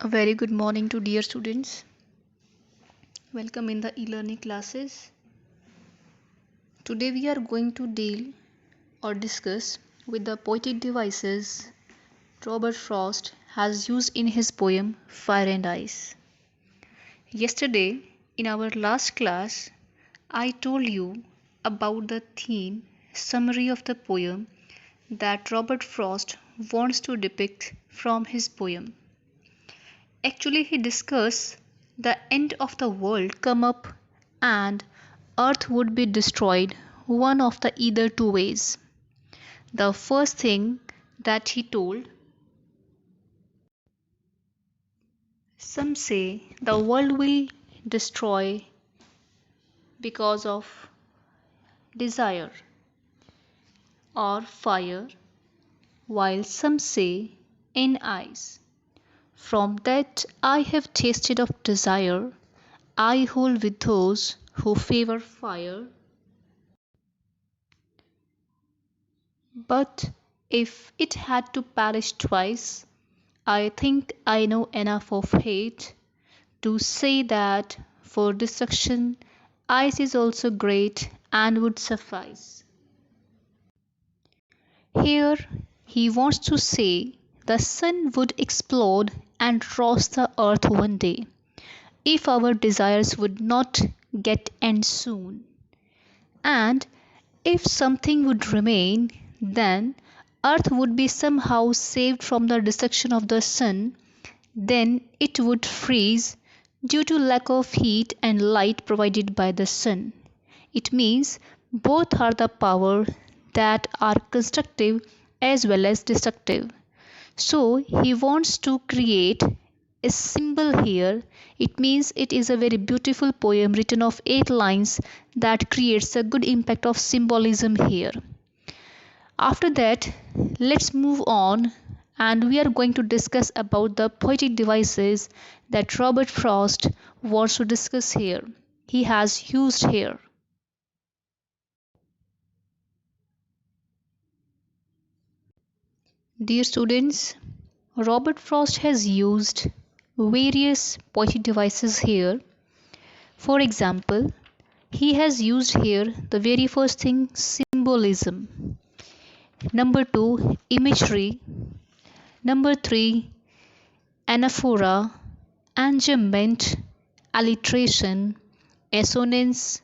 A very good morning to dear students. Welcome in the e-learning classes. Today we are going to deal or discuss with the poetic devices Robert Frost has used in his poem Fire and Ice. Yesterday in our last class I told you about the theme summary of the poem that Robert Frost wants to depict from his poem. Actually, he discussed the end of the world come up and earth would be destroyed one of the either two ways. The first thing that he told, some say the world will destroy because of desire or fire, while some say in ice. From that I have tasted of desire, I hold with those who favor fire. But if it had to perish twice, I think I know enough of hate to say that for destruction ice is also great and would suffice. Here he wants to say the sun would explode and roast the earth one day if our desires would not get end soon. And if something would remain, then earth would be somehow saved from the destruction of the sun, then it would freeze due to lack of heat and light provided by the sun. It means both are the power that are constructive as well as destructive. So he wants to create a symbol here. It means it is a very beautiful poem written of 8 lines that creates a good impact of symbolism here. After that, let's move on and we are going to discuss about the poetic devices that Robert Frost wants to discuss here. He has used here. Dear students, Robert Frost has used various poetic devices here. For example, he has used here the very first thing, symbolism. Number 2, imagery. Number 3, anaphora, enjambment, alliteration, assonance,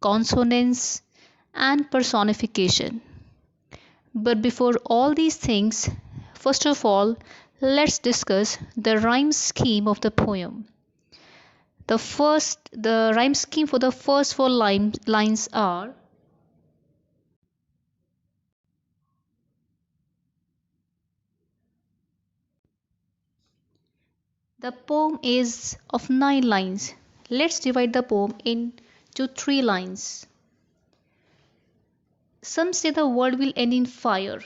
consonance, and personification. But before all these things, first of all, let's discuss the rhyme scheme of the poem. The rhyme scheme for the first 4 lines are: the poem is of 9 lines. Let's divide the poem into 3 lines. Some say the world will end in fire.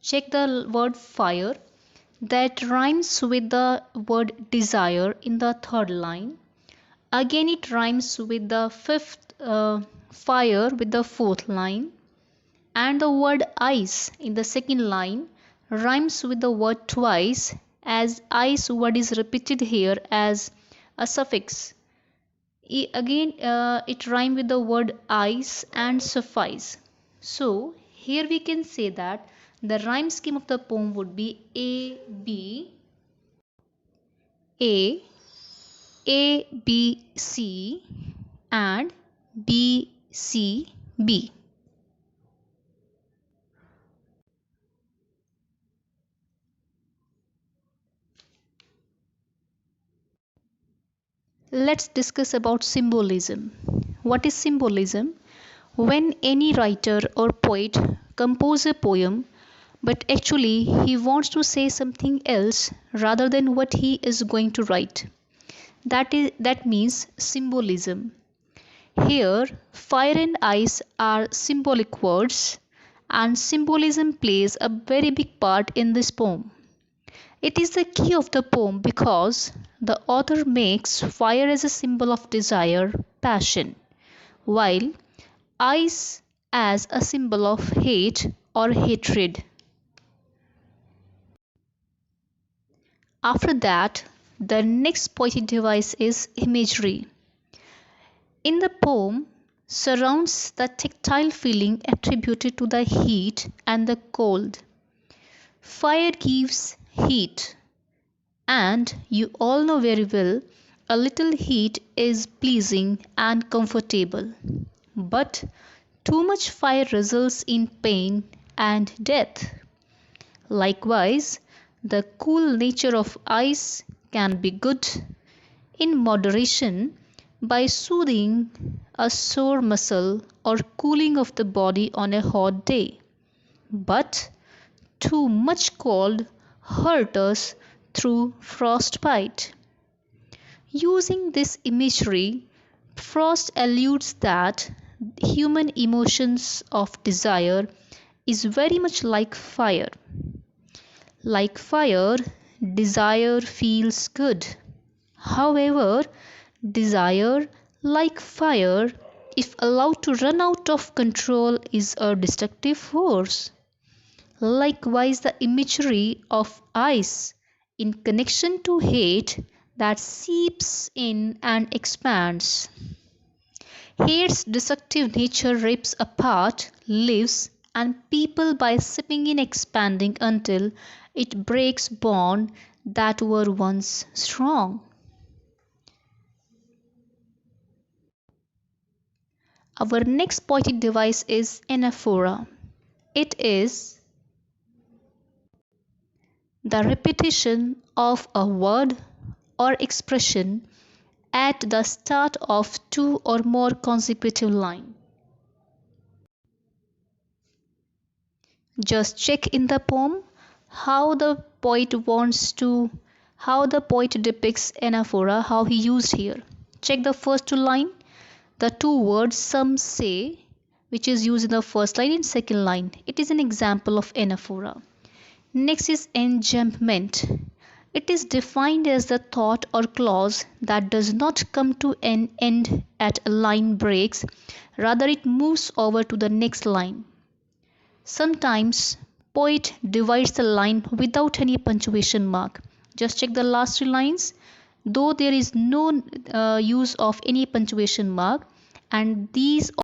Check the word fire that rhymes with the word desire in the 3rd line. Again it rhymes with the 5th fire with the 4th line. And the word ice in the 2nd line rhymes with the word twice, as ice word is repeated here as a suffix. Again it rhymes with the word ice and suffice. So here we can say that the rhyme scheme of the poem would be A B C and B C B. Let's discuss about symbolism. What is symbolism? When any writer or poet composes a poem, but actually he wants to say something else rather than what he is going to write. That means symbolism. Here, fire and ice are symbolic words, and symbolism plays a very big part in this poem. It is the key of the poem because the author makes fire as a symbol of desire, passion, while ice as a symbol of hate or hatred. After that, The next poetic device is imagery. In the poem surrounds the tactile feeling attributed to the heat and the cold. Fire gives heat, and you all know very well a little heat is pleasing and comfortable. But too much fire results in pain and death. Likewise, the cool nature of ice can be good in moderation by soothing a sore muscle or cooling of the body on a hot day. But too much cold hurt us through frostbite. Using this imagery, Frost alludes that human emotions of desire is very much like fire. Like fire, desire feels good. However, desire, like fire, if allowed to run out of control, is a destructive force. Likewise, the imagery of ice in connection to hate that seeps in and expands. Hate's destructive nature rips apart, lives, and people by sipping in expanding until it breaks bonds that were once strong. Our next poetic device is anaphora. It is the repetition of a word or expression at the start of two or more consecutive lines. Just check in the poem how the poet depicts anaphora, how he used here. Check the first two lines, the two words some say, which is used in the first line and second line. It is an example of anaphora. Next is enjambment. It is defined as the thought or clause that does not come to an end at a line breaks, rather it moves over to the next line. Sometimes poet divides the line without any punctuation mark. Just check the last three lines, though there is no use of any punctuation mark, and these